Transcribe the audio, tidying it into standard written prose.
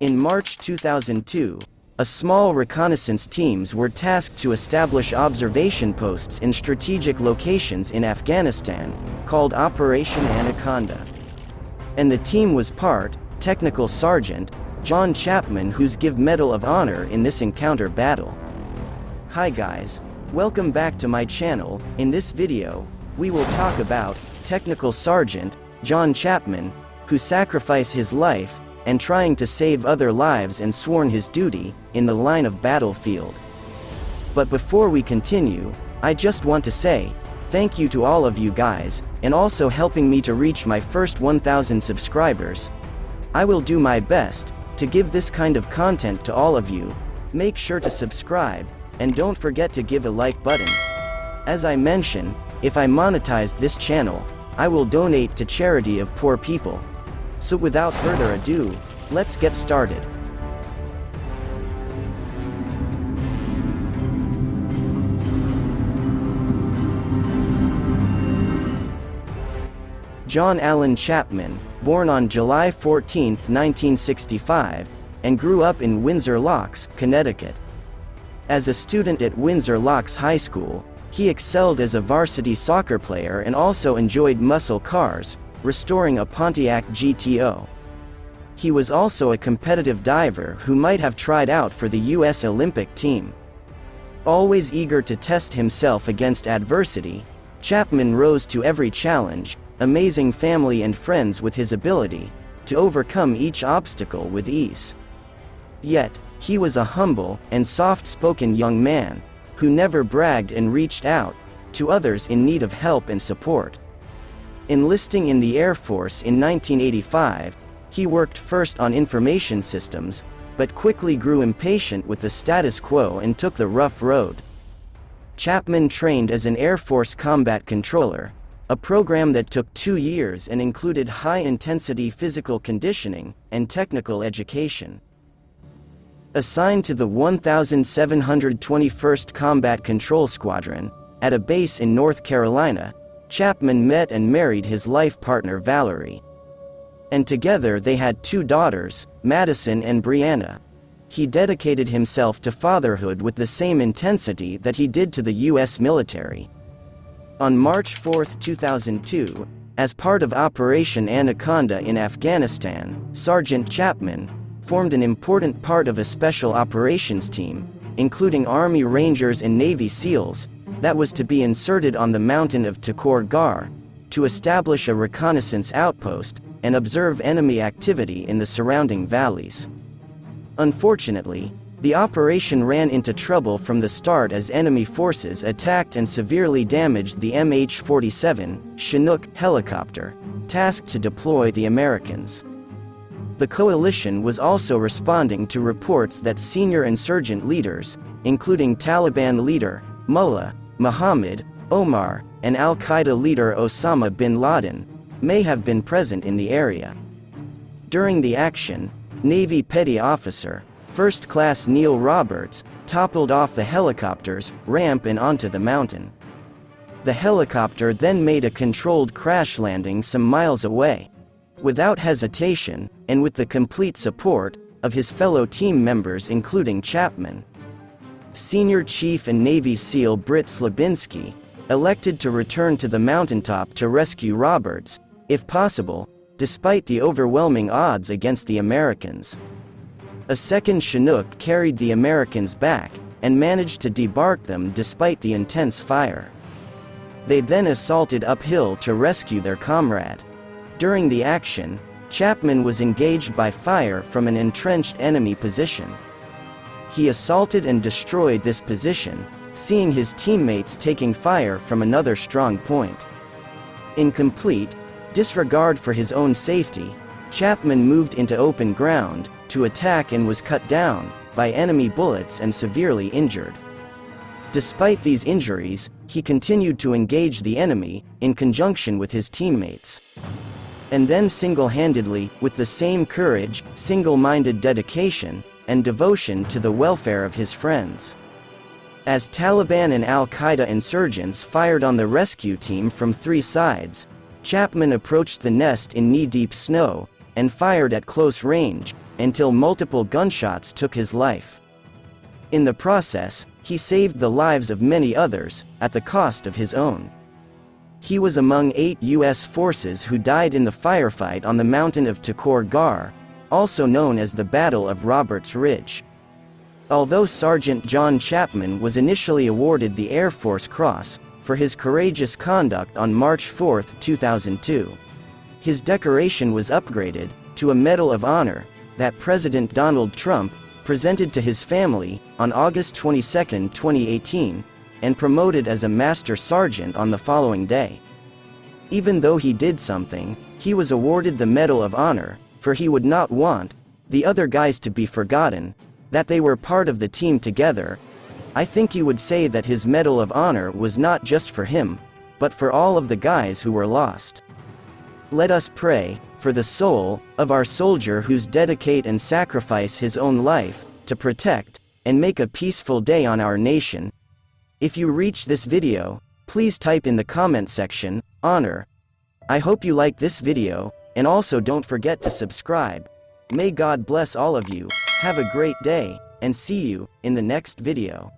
In March 2002, a small reconnaissance teams were tasked to establish observation posts in strategic locations in Afghanistan, called Operation Anaconda. And the team was part, Technical Sergeant, John Chapman, who's give Medal of Honor in this encounter battle. Hi guys, welcome back to my channel. In this video, we will talk about Technical Sergeant, John Chapman, who sacrificed his life, and trying to save other lives and sworn his duty, in the line of battlefield. But before we continue, I just want to say, thank you to all of you guys, and also helping me to reach my first 1,000 subscribers. I will do my best, to give this kind of content to all of you. Make sure to subscribe, and don't forget to give a like button. As I mentioned, if I monetize this channel, I will donate to charity of poor people. So without further ado, let's get started. John Allen Chapman, born on July 14, 1965, and grew up in Windsor Locks, Connecticut. As a student at Windsor Locks High School, he excelled as a varsity soccer player and also enjoyed muscle cars, restoring a Pontiac GTO. He was also a competitive diver who might have tried out for the U.S. Olympic team. Always eager to test himself against adversity, Chapman rose to every challenge, amazing family and friends with his ability to overcome each obstacle with ease. Yet, he was a humble and soft-spoken young man, who never bragged and reached out to others in need of help and support. Enlisting in the Air Force in 1985, he worked first on information systems, but quickly grew impatient with the status quo and took the rough road. Chapman trained as an Air Force combat controller, a program that took 2 years and included high-intensity physical conditioning and technical education. Assigned to the 1721st Combat Control Squadron, at a base in North Carolina, Chapman met and married his life partner Valerie. And together they had 2 daughters, Madison and Brianna. He dedicated himself to fatherhood with the same intensity that he did to the U.S. military. On March 4, 2002, as part of Operation Anaconda in Afghanistan, Sergeant Chapman formed an important part of a special operations team, including Army Rangers and Navy SEALs, that was to be inserted on the mountain of Takur Ghar, to establish a reconnaissance outpost, and observe enemy activity in the surrounding valleys. Unfortunately, the operation ran into trouble from the start as enemy forces attacked and severely damaged the MH-47 Chinook helicopter, tasked to deploy the Americans. The coalition was also responding to reports that senior insurgent leaders, including Taliban leader Mullah Muhammad Omar, and al-Qaeda leader Osama bin Laden, may have been present in the area. During the action, Navy Petty Officer, First Class Neil Roberts, toppled off the helicopter's ramp and onto the mountain. The helicopter then made a controlled crash landing some miles away. Without hesitation, and with the complete support of his fellow team members including Chapman. Senior Chief and Navy SEAL Britt Slabinski elected to return to the mountaintop to rescue Roberts, if possible, despite the overwhelming odds against the Americans. A second Chinook carried the Americans back, and managed to debark them despite the intense fire. They then assaulted uphill to rescue their comrade. During the action, Chapman was engaged by fire from an entrenched enemy position. He assaulted and destroyed this position, seeing his teammates taking fire from another strong point. In complete disregard for his own safety, Chapman moved into open ground to attack and was cut down by enemy bullets and severely injured. Despite these injuries, he continued to engage the enemy in conjunction with his teammates. And then single-handedly, with the same courage, single-minded dedication, and devotion to the welfare of his friends. As Taliban and al-Qaeda insurgents fired on the rescue team from 3 sides, Chapman approached the nest in knee-deep snow, and fired at close range, until multiple gunshots took his life. In the process, he saved the lives of many others, at the cost of his own. He was among 8 U.S. forces who died in the firefight on the mountain of Takur Ghar, also known as the Battle of Roberts Ridge. Although Sergeant John Chapman was initially awarded the Air Force Cross for his courageous conduct on March 4, 2002, his decoration was upgraded to a Medal of Honor that President Donald Trump presented to his family on August 22, 2018, and promoted as a Master Sergeant on the following day. Even though he did something, he was awarded the Medal of Honor, for he would not want the other guys to be forgotten, that they were part of the team together. I think you would say that his Medal of Honor was not just for him, but for all of the guys who were lost. Let us pray for the soul of our soldier who's dedicate and sacrifice his own life to protect and make a peaceful day on our nation. If you reach this video, please type in the comment section, honor. I hope you like this video, and also don't forget to subscribe. May God bless all of you, have a great day, and see you in the next video.